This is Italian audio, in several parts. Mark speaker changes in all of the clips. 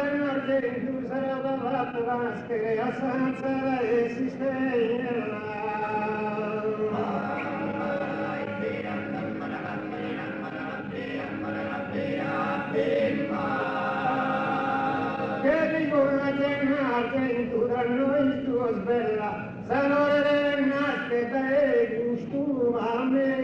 Speaker 1: argentu sarà fatto vasche a senza esistente. Che ricorda che argentu da noi tuo sbella, sanore nasce da gustumamento.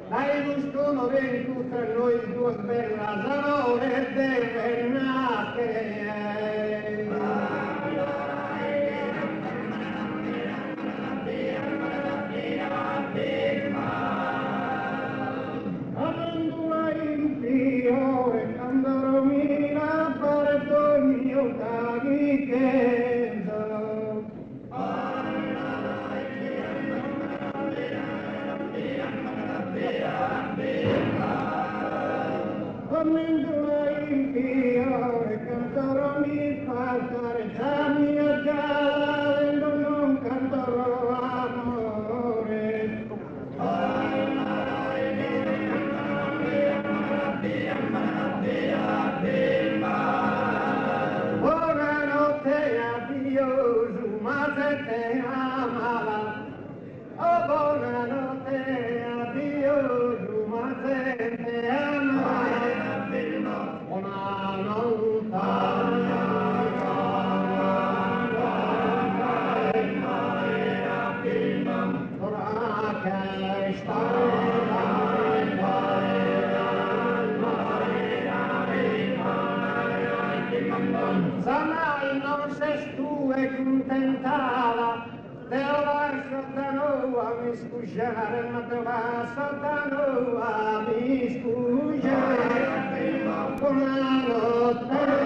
Speaker 1: Dai gusto ven tutta noi due bella salore deve nascere. Avendula in fiore quando mira parto il mio cagichenzo. Avendula in fiore canterò mi faltare già mia già avendo non canterò amore. Buonanotte addio su ma se te amava. Oh buonanotte addio su ma se te amava. Una lontana ora che Sanai non sei tu e contentava, te lo lascio da nuova mi scusare, ma te lo lascio da nuova mi scusare. Buonanotte.